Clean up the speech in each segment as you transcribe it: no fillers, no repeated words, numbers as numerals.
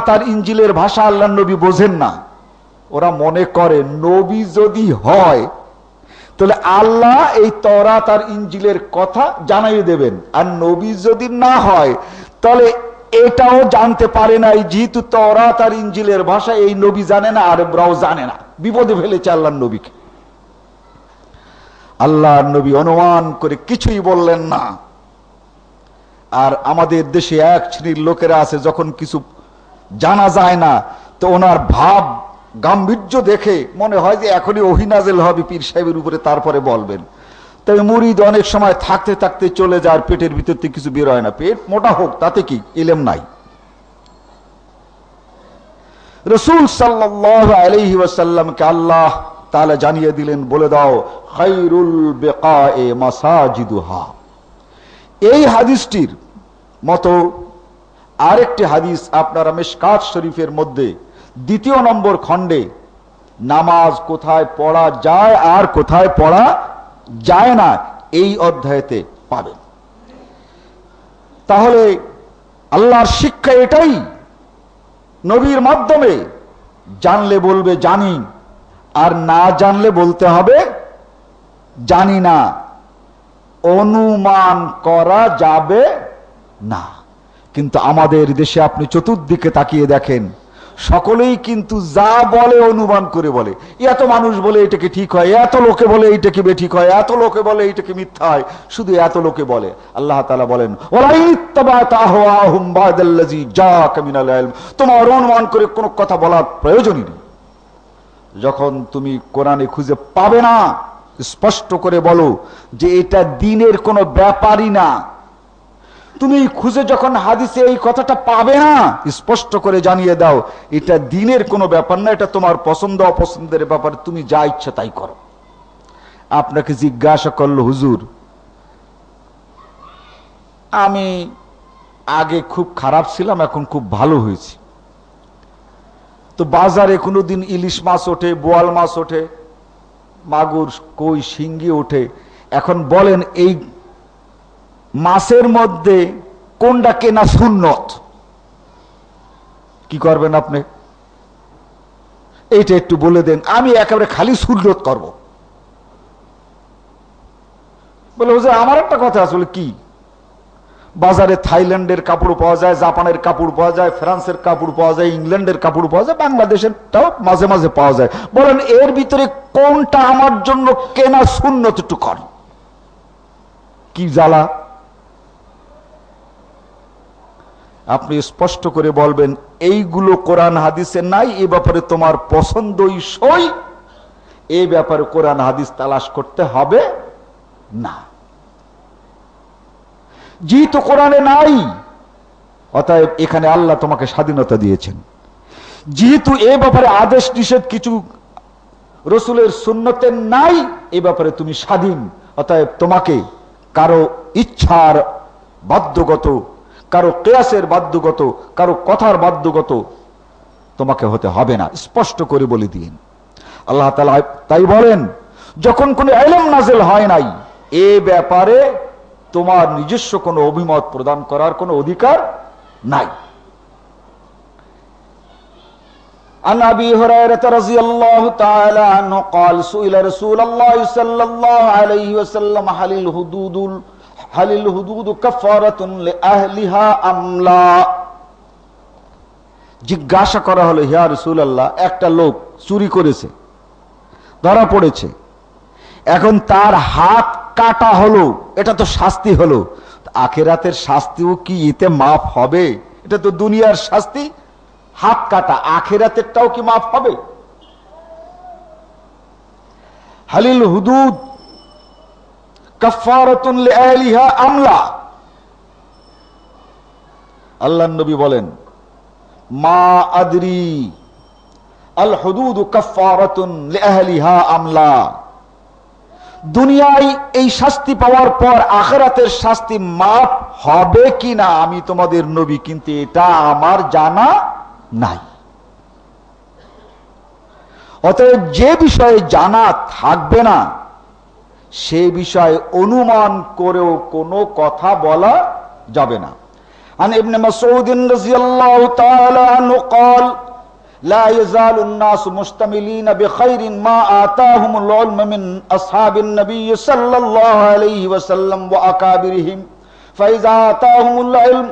তার ইঞ্জিলের ভাষা আল্লাহর নবী বোঝেন না। ওরা মনে করে নবী যদি হয় তাহলে আল্লাহ এই তওরাত আর ইঞ্জিলের কথা জানাই দেবেন, আর নবী যদি না হয় তাহলে এটাও জানতে পারে না। যেহেতু তওরাত আর ইঞ্জিলের ভাষা এই নবী জানে না, আরবরাও জানে না, বিপদে ফেলেছে আল্লাহর নবীকে। আল্লাহর নবী অনুমান করে কিছুই বললেন না। আর আমাদের দেশে এক শ্রেণীর লোকেরা আছে, যখন কিছু জানা যায় না তো ওনার ভাব গাম্ভীর্য দেখে মনে হয় যে এখনই ওহী নাযিল হবে পীর সাহেবের উপরে, তারপরে বলবেন। তবে মুরিদ অনেক সময় থাকতে থাকতে চলে যায়, পেটের ভিতর থেকে কিছু বের হয় না। পেট মোটা হোক তাতে কি, ইলম নাই। রাসূল সাল্লাল্লাহু আলাইহি ওয়াসাল্লামকে আল্লাহ তাআলা জানিয়ে দিলেন, বলে দাও খায়রুল বিকায়ে মাসাজিদুহা। এই হাদিসটির মতো আরেকটি হাদিস আপনারা মিশকাত শরীফের মধ্যে 2 নম্বর খণ্ডে নামাজ কোথায় পড়া যায় আর কোথায় পড়া যায় না এই অধ্যায়েতে পাবেন। তাহলে আল্লাহর শিক্ষা এটাই, নবীর মাধ্যমে জানলে বলবে জানি, আর না জানলে বলতে হবে জানি না। অনুমান করা যাবে না। কিন্তু আমাদের দেশে আপনি চতুর্দিকে তাকিয়ে দেখেন, সকলেই কিন্তু যা বলে অনুমান করে বলে। এত মানুষ বলে এটাকে ঠিক হয়, এত লোকে বলে এইটাকে বেঠিক হয়, এত লোকে বলে এইটাকে মিথ্যা হয়, শুধু এত লোকে বলে। আল্লাহ তাআলা বলেন তোমার অনুমান করে কোনো কথা বলার প্রয়োজনই নেই। যখন তুমি কোরআনে খুঁজে পাবে না, স্পষ্ট করে বলো যে এটা দ্বীনের কোনো ব্যাপারই না। তুমি খুঁজে যখন হাদিসে এই কথাটা পাবে না, স্পষ্ট করে জানিয়ে দাও এটা দ্বীনের কোনো ব্যাপার না, এটা তোমার পছন্দ অপছন্দের ব্যাপার, তুমি যা ইচ্ছা তাই করো। আপনাকে জিজ্ঞাসা করলো, হুজুর আমি আগে খুব খারাপ ছিলাম, এখন খুব ভালো হয়েছি, তো বাজারে কোনোদিন ইলিশ মাছ ওঠে, বোয়াল মাছ ওঠে, মাগুর কই শিঙ্গি ওঠে, এখন বলেন এই মাছের মধ্যে কোনটা কেনা সুন্নত? কি করবেন আপনি? এইটা একটু বলে দেন, আমি একেবারে খালি সুন্নত করব। বলে হুজুর আমার একটা কথা আছে। বলে কি? বাজারে থাইল্যান্ডের কাপড় পাওয়া যায়, জাপানের কাপড় পাওয়া যায়, ফ্রান্সের কাপড় পাওয়া যায়, ইংল্যান্ডের কাপড় পাওয়া যায়, বাংলাদেশেরটাও মাঝে মাঝে পাওয়া যায়। বলেন এর ভিতরে কোনটা আমার জন্য কেনা সুন্নত একটু কর। কি জ্বালা! আপনি স্পষ্ট করে বলবেন এইগুলো কোরআন হাদিসে নাই, এ ব্যাপারে তোমার পছন্দই সই, এই ব্যাপারে কোরআন হাদিস তালাশ করতে হবে না। যেহেতু কোরআনে নাই, অতএব এখানে আল্লাহ তোমাকে স্বাধীনতা দিয়েছেন। যেহেতু এ ব্যাপারে আদেশ নিষেধ কিছু রসুলের সুন্নতে নাই, এ ব্যাপারে তুমি স্বাধীন। অতএব তোমাকে কারো ইচ্ছার বাধ্যগত, কারো কিয়াসের বাধ্যগত, কারো কথার বাধ্যগত তোমাকে হতে হবে না, স্পষ্ট করে বলে দিন। আল্লাহ তাআলা তাই বলেন, যখন কোনো ইলম নাযিল হয় নাই, এ ব্যাপারে তোমার নিজস্ব কোনো অভিমত প্রদান করার কোনো অধিকার নাই। عن أبي هريرة رضي الله تعالى عنه قال سئل رسول الله صلى الله عليه وسلم هل الحدود كفارة لأهلها أم لا। জিজ্ঞাসা করা হলো, হে রাসূলুল্লাহ, একটা লোক চুরি করেছে, ধরা পড়েছে, এখন তার হাত কাটা হলো, এটা তো শাস্তি হলো, আখিরাতের শাস্তিও কি এতে মাফ হবে? এটা তো দুনিয়ার শাস্তি, হাত কাটা, আখিরাতেরটাও কি মাফ হবে? হালিল হুদুদ কাফারাতুন লিআহলিহা আমলা। আল্লাহর নবী বলেন, মা আদরি আল হুদুদ কাফারাতুন লিআহলিহা আমলা। দুনিয়ায় এই শাস্তি পাওয়ার পর আখিরাতের শাস্তি মাফ হবে কিনা আমি তোমাদের নবী, কিন্তু এটা আমার জানা নাই। অতএব যে বিষয়ে জানা থাকবে না সে বিষয়ে অনুমান করেও কোনো কথা বলা যাবে না। عن ابن مسعود رضي الله تعالى عنه قال لا يزال الناس مشتملين بخير ما آتاهم العلم من أصحاب النبي صلى الله عليه وسلم وأكابرهم فإذا آتاهم العلم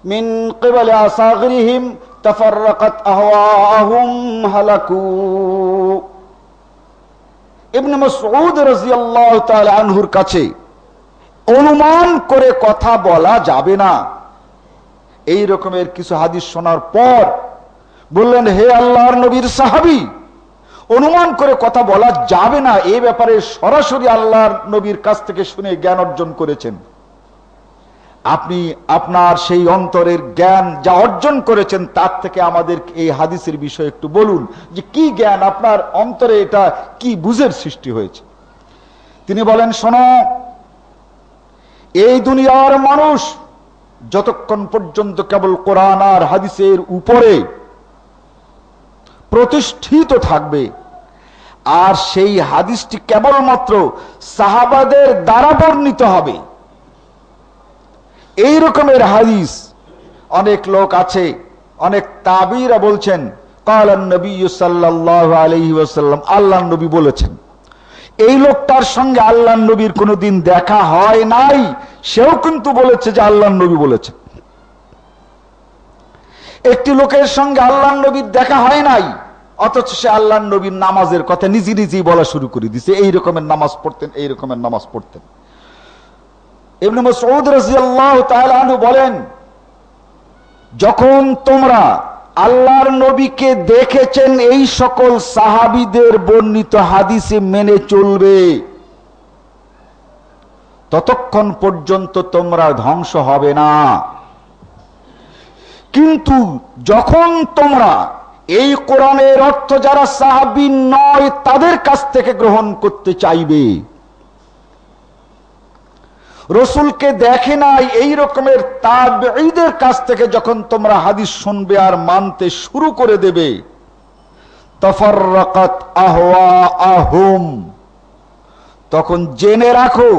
من قبل أصاغرهم تفرقت أهواءهم هلكوا ইবনে মাসউদ রাদিয়াল্লাহু তাআলা আনহুর কাছে অনুমান করে কথা বলা যাবে না এই রকমের কিছু হাদিস শোনার পর বললেন, হে আল্লাহর নবীর সাহাবী, অনুমান করে কথা বলা যাবে না, এই ব্যাপারে সরাসরি আল্লাহর নবীর কাছ থেকে শুনে জ্ঞান অর্জন করেছেন। আপনি আপনার সেই অন্তরের জ্ঞান যা অর্জন করেছেন তার থেকে আমাদের এই হাদিসের বিষয়ে একটু বলুন, যে কি জ্ঞান আপনার অন্তরে, এটা কি বুঝের সৃষ্টি হয়েছে। তিনি বলেন, শোনো, এই দুনিয়ার মানুষ যতক্ষণ পর্যন্ত কেবল কোরআন আর হাদিসের উপরে প্রতিষ্ঠিত থাকবে, আর সেই হাদিসটি কেবলমাত্র সাহাবাদের দ্বারা বর্ণিত হবে, এই রকমের হাদিস অনেক লোক আছে, অনেক তাবিরা বলছেন কালান নবী সাল্লাল্লাহু আলাইহি ওয়াসাল্লাম, আল্লাহর নবী বলেছেন। এই লোকটার সঙ্গে আল্লাহর নবীর কোনোদিন দেখা হয় নাই, সেও কিন্তু বলেছে যে আল্লাহর নবী বলেছেন। একটি লোকের সঙ্গে আল্লাহর নবীর দেখা হয় নাই, অথচ সে আল্লাহর নবীর নামাজের কথা নিজে নিজেই বলা শুরু করে দিয়েছে, এই রকমের নামাজ পড়তেন, এই রকমের নামাজ পড়তেন। ইবনে মাসউদ রাদিয়াল্লাহু তাআলা আনহু বলেন, যখন তোমরা আল্লাহর নবীকে দেখেছেন এই সকল সাহাবীদের বর্ণিত হাদিসে মেনে চলবে, ততক্ষণ পর্যন্ত তোমরা ধ্বংস হবে না। কিন্তু যখন তোমরা এই কোরআনের অর্থ যারা সাহাবী নয় তাদের কাছ থেকে গ্রহণ করতে চাইবে, রসুলকে দেখে নাই এই রকমের তাবেঈদের কাছ থেকে যখন তোমরা হাদিস শুনবে আর মানতে শুরু করে দেবে, তাফাররাকাত আহওয়াআহুম, তখন জেনে রাখো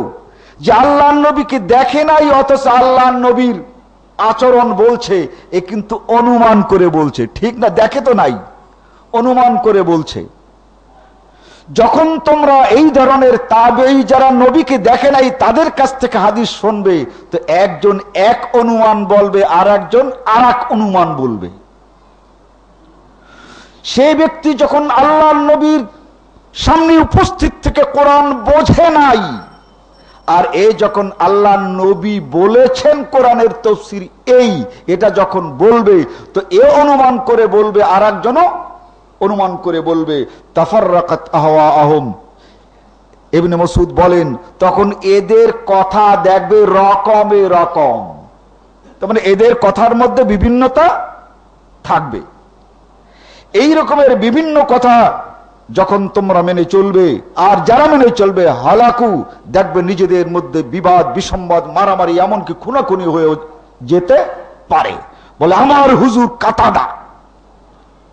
যে আল্লাহর নবীকে দেখে নাই অথচ আল্লাহর নবীর আচরণ বলছে, এ কিন্তু অনুমান করে বলছে, ঠিক না, দেখে তো নাই, অনুমান করে বলছে। যখন তোমরা এই ধরনের তাবেঈ যারা নবীকে দেখে নাই তাদের কাছ থেকে হাদিস শুনবে, তো একজন এক অনুমান বলবে আর একজন আর এক অনুমান বলবে। সেই ব্যক্তি যখন আল্লাহর নবীর সামনে উপস্থিত থেকে কোরআন বোঝে নাই, আর এই যখন আল্লাহর নবী বলেছেন কোরআনের তাফসীর এই, এটা যখন বলবে, তো এ অনুমান করে বলবে আর একজনও অনুমান করে বলবে, তাফাররাকাত আহওয়াআহুম। ইবনে মাসউদ বলেন, তখন এদের কথা দেখবে রকমে রকম, তার মানে এদের কথার মধ্যে বিভিন্নতা থাকবে। এই রকমের বিভিন্ন কথা যখন তোমরা মেনে চলবে, আর যারা মেনে চলবে হালাকু, দেখবে নিজেদের মধ্যে বিবাদ বিসম্বাদ মারামারি এমনকি খুনাখুনি হয়ে যেতে পারে। বলে আমার হুজুর কাতাদা,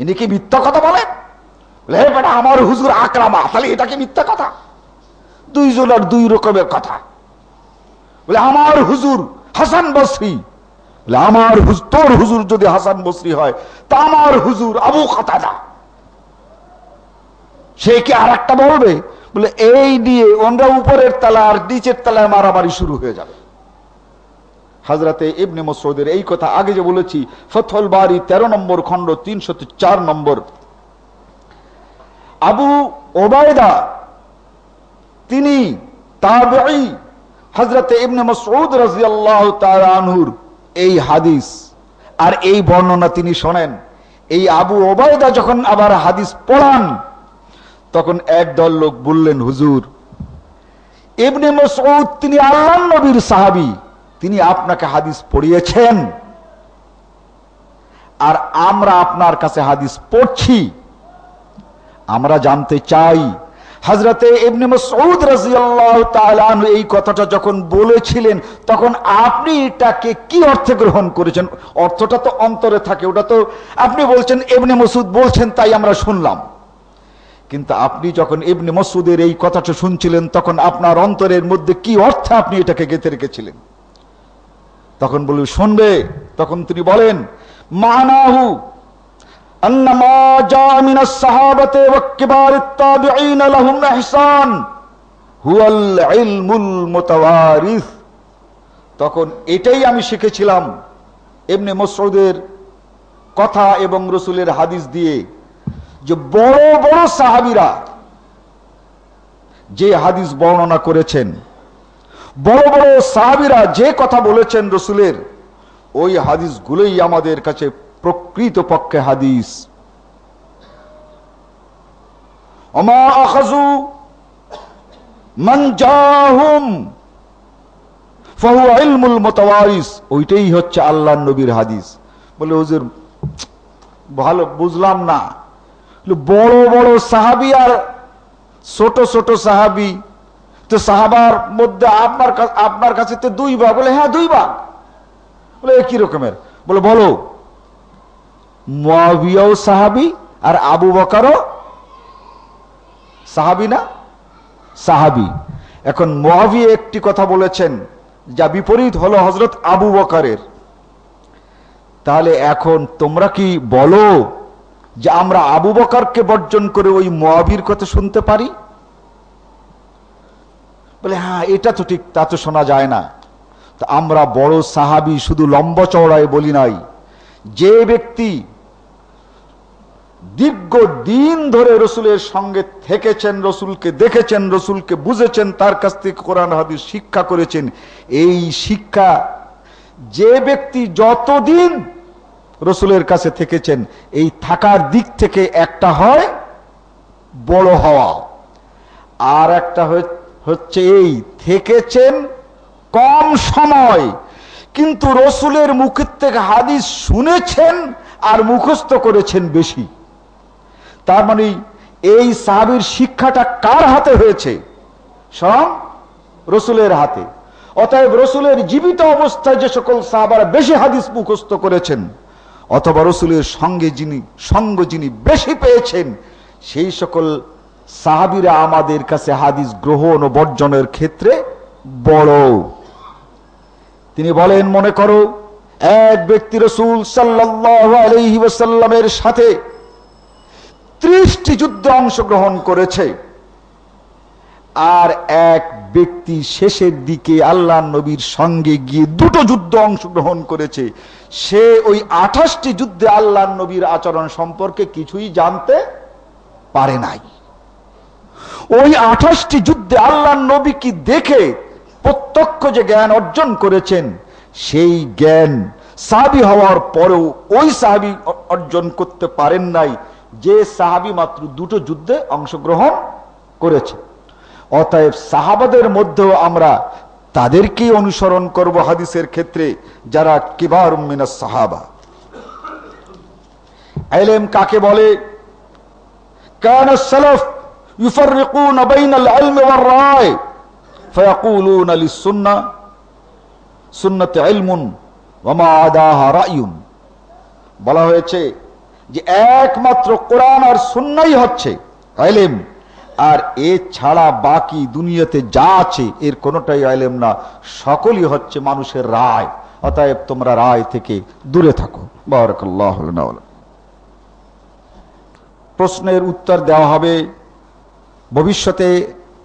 ইনি কি মিথ্যা কথা বলেন? আমার হুজুর আকরামা, তাহলে এটা কি মিথ্যা কথা? দুইজনের দুই রকমের কথা। বলে আমার হুজুর হাসান বসরি, বলে আমার তোর হুজুর যদি হাসান বসরি হয় তা আমার হুজুর আবু কাতাদা, সে কি আর একটা বলবে? বলে এই দিয়ে ওনরা উপরের তলা আর নিচের তলায় মারামারি শুরু হয়ে যাবে। হযরতে ইবনে মাসউদের এই কথা আগে যে বলেছি, ফাতহুল বারি 13 নম্বর খণ্ড 304 নম্বর। আবু ওবায়দা তিনি তাবেঈ, হযরতে ইবনে মাসউদ রাদিয়াল্লাহু তাআলা আনহুর এই হাদিস আর এই বর্ণনা তিনি শোনেন। এই আবু ওবায়দা যখন আবার হাদিস পড়ান, তখন একদল লোক বললেন, হুজুর, ইবনে মাসউদ তিনি আল্লাহর নবীর সাহাবী, তিনি আপনাকে হাদিস পড়িয়েছেন, আর আমরা আপনার কাছে হাদিস পড়ছি। আমরা জানতে চাই, হযরতে ইবনে মাসউদ রাদিয়াল্লাহু তাআলা আনহু এই কথাটা যখন বলেছিলেন, তখন আপনি এটাকে কি অর্থে গ্রহণ করেছেন? অর্থটা তো অন্তরে থাকে, ওটা তো আপনি বলছেন ইবনে মাসউদ বলছেন তাই আমরা শুনলাম, কিন্তু আপনি যখন ইবনে মাসউদের এই কথাটা শুনছিলেন, তখন আপনার অন্তরের মধ্যে কি অর্থে আপনি এটাকে গেঁথে রেখেছিলেন? তখন বলি শুনবে। তখন তিনি বলেন মানাহু আন্না মা জা মিনাস সাহাবাতে ওয়া কিবারিত তাবিঈন লাহুম ইহসান হুয়াল ইলমুল মুতাওয়ারিস। তখন এটাই আমি শিখেছিলাম ইবনে মাসউদের কথা এবং রাসূলের হাদিস দিয়ে, যে বড় বড় সাহাবীরা যে হাদিস বর্ণনা করেছেন, বড় বড় সাহাবীরা যে কথা বলেছেন রাসূলের, ওই হাদিসগুলোই আমাদের কাছে প্রকৃত পক্ষে হাদিস। ওমা আখাযু মান জাহুম ফাহুয়া ইলমুল মুতাওয়ারিস, ওইটাই হচ্ছে আল্লাহর নবীর হাদিস। বলে হুজুর ভালো বুঝলাম না, বড় বড় সাহাবী আর ছোট ছোট সাহাবী, তো সাহাবার মধ্যে আপনার কাছে তো 2 ভাগ। বলে হ্যাঁ 2 ভাগ। বলে কি রকমের? বলে বলো। মুআবিয়াও সাহাবী আর আবু বকরও সাহাবী না? সাহাবী। এখন মুআবিয়া একটি কথা বলেছেন যা বিপরীত হলো হযরত আবু বকরের। তাহলে এখন তোমরা কি বলো যে আমরা আবু বকরকে বর্জন করে ওই মুআবিয়ার কথা শুনতে পারি? বলে হ্যাঁ এটা তো ঠিক, তা তো শোনা যায় না। তো আমরা বড় সাহাবী শুধু লম্বা চওড়ায় বলি নাই, যে ব্যক্তি দীর্ঘদিন ধরে রাসূলের সঙ্গে থেকেছেন, রাসূলকে দেখেছেন, রাসূলকে বুঝেছেন, তার কাছ থেকে কোরআন হাদিস শিক্ষা করেছেন, এই শিক্ষা যে ব্যক্তি যতদিন রাসূলের কাছে থেকেছেন, এই থাকার দিক থেকে একটা হয় বড় হওয়া, আর একটা হচ্ছে এই থেকেছেন কম সময় কিন্তু রাসূলের মুখের থেকে হাদিস শুনেছেন আর মুখস্থ করেছেন বেশি। তার মানে এই সাহাবীর শিক্ষাটা কার হাতে হয়েছে? স্বয়ং রাসূলের হাতে। অতএব রাসূলের জীবিত অবস্থায় যে সকল সাহাবারা বেশি হাদিস মুখস্থ করেছেন, অথবা রাসূলের সঙ্গ যিনি বেশি পেয়েছেন, সেই সকল সাহাবীরা আমাদের কাছে হাদিস গ্রহণ ও বর্জনের ক্ষেত্রে বড়। তিনি বলেন, মনে করো এক ব্যক্তি রাসূল সাল্লাল্লাহু আলাইহি ওয়াসাল্লামের সাথে 30টি যুদ্ধে অংশগ্রহণ করেছে, আর এক ব্যক্তি শেষের দিকে আল্লাহর নবীর সঙ্গে গিয়ে 2টো যুদ্ধে অংশগ্রহণ করেছে। সে ওই 28টি যুদ্ধে আল্লাহর নবীর আচরণ সম্পর্কে কিছুই জানতে পারে নাই। ওই 28টি যুদ্ধে আল্লাহর নবী কি দেখে প্রত্যক্ষ যে জ্ঞান অর্জন করেছেন, সেই জ্ঞান সাহাবী হওয়ার পরেও ওই সাহাবী অর্জন করতে পারেন নাই যে সাহাবী মাত্র 2টো যুদ্ধে অংশগ্রহণ করেছে। অতএব সাহাবাদের মধ্যেও আমরা তাদেরকেই অনুসরণ করব হাদিসের ক্ষেত্রে, যারা কিবারুম মিনাস সাহাবা। ইলম কাকে বলে? কানা সালাফ ইউফাররিকুনা বাইনাল ইলমি ওয়ার রায় ফায়াকুলুনা লিস-সুন্নাহ সুন্নাতু ইলমুন ওয়া মা আদাহা রায়ুন। বলা হয়েছে যে একমাত্র কোরআন আর সুন্নাহই হচ্ছে ইলম, আর এ ছাড়া বাকি দুনিয়াতে যা আছে এর কোনোটাই ইলম না, সকলই হচ্ছে মানুষের রায়। অতএব তোমরা রায় থেকে দূরে থাকো। বারাকাল্লাহু লানা ওয়া লাকুম। প্রশ্নের উত্তর দেওয়া হবে। ভবিষ্যতে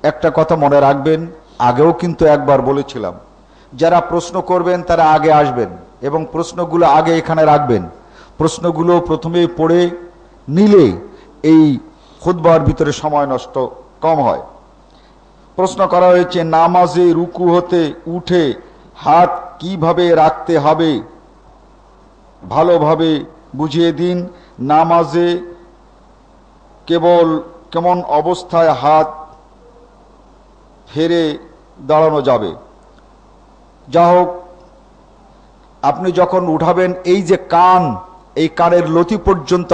একটা কথা মনে রাখবেন, আগেও কিন্তু একবার বলেছিলাম, যারা প্রশ্ন করবেন তারা আগে আসবেন এবং প্রশ্নগুলো আগে এখানে রাখবেন। প্রশ্নগুলো প্রথমে পড়ে নিলে এই খুতবার ভিতরে সময় নষ্ট কম হয়। প্রশ্ন করা হয়েছে, নামাজে রুকু হতে উঠে হাত কিভাবে রাখতে হবে ভালোভাবে বুঝিয়ে দিন। নামাজে কেমন অবস্থায় হাত ফেরে দাঁড়ানো যাবে? যা হোক, আপনি যখন উঠাবেন এই যে কান, এই কানের লতি পর্যন্ত